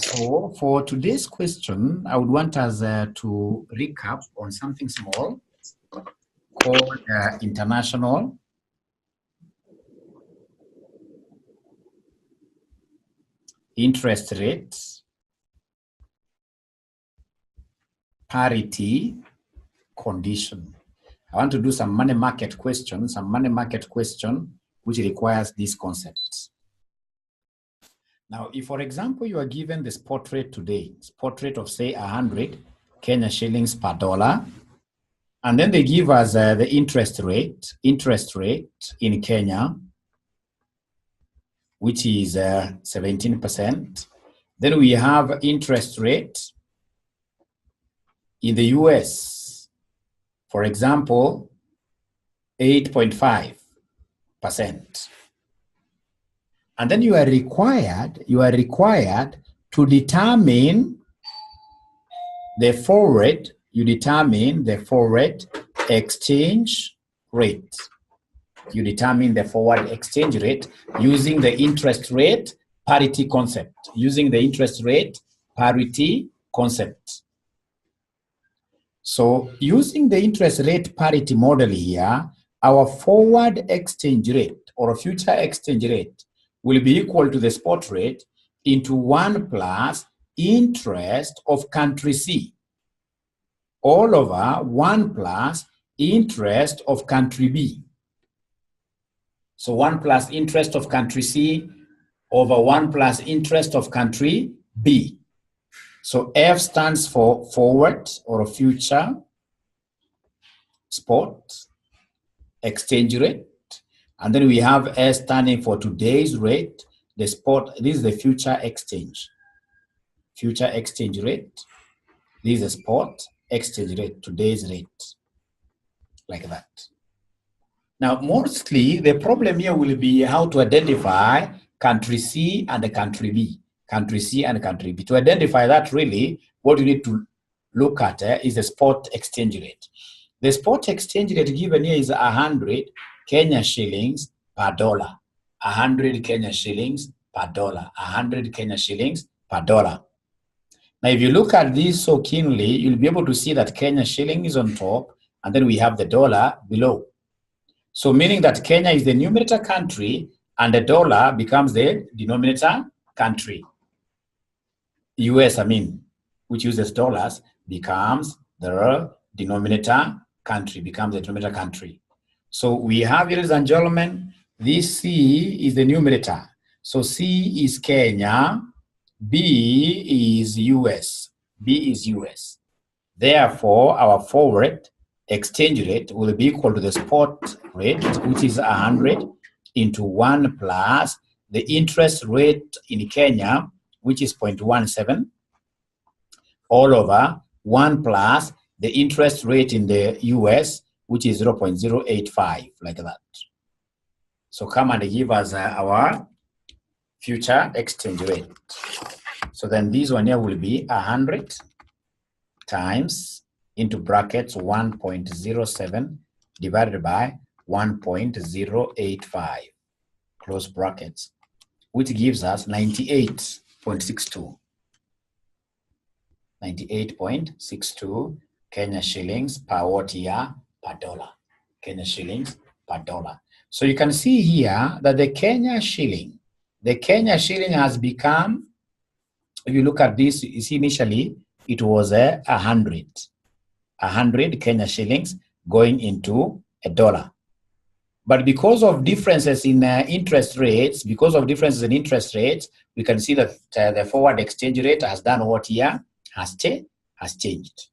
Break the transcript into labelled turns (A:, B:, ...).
A: So for today's question, I would want us to recap on something small called international interest rate parity condition. I want to do some money market question, which requires these concepts. Now, if, for example, you are given the spot rate today, spot rate of, say, 100 Kenya shillings per dollar, and then they give us the interest rate in Kenya, which is 17%. Then we have interest rate in the US, for example, 8.5%. And then you are required to determine the forward exchange rate. You determine the forward exchange rate using the interest rate parity concept. So using the interest rate parity model here, our forward exchange rate or future exchange rate will be equal to the spot rate into 1 plus interest of country C, all over 1 plus interest of country B. So 1 plus interest of country C over 1 plus interest of country B. So F stands for forward or future spot exchange rate. And then we have S standing for today's rate. The spot, this is the future exchange rate. This is the spot exchange rate, today's rate, like that. Now, mostly the problem here will be how to identify country C and the country B. To identify that, really, what you need to look at is the spot exchange rate. The spot exchange rate given here is 100 Kenya shillings per dollar. 100 Kenya shillings per dollar. 100 Kenya shillings per dollar. Now, if you look at this so keenly, you'll be able to see that Kenya shilling is on top, and then we have the dollar below. So meaning that Kenya is the numerator country, and the dollar becomes the denominator country. US, which uses dollars, becomes the denominator country, So we have, ladies and gentlemen, this C is the numerator. So C is Kenya, B is US. Therefore, our forward exchange rate will be equal to the spot rate, which is 100 into 1 plus the interest rate in Kenya, which is 0.17, all over 1 plus the interest rate in the US, which is 0.085, like that. So come and give us our future exchange rate. So then this one here will be 100 times into brackets 1.07 divided by 1.085, close brackets, which gives us 98.62. 98.62 Kenya shillings per what year? Per dollar. Kenya shillings per dollar. So you can see here that the Kenya shilling has become, if you look at this, you see initially it was 100 Kenya shillings going into a dollar. But because of differences in interest rates, we can see that the forward exchange rate has done what here? Has changed.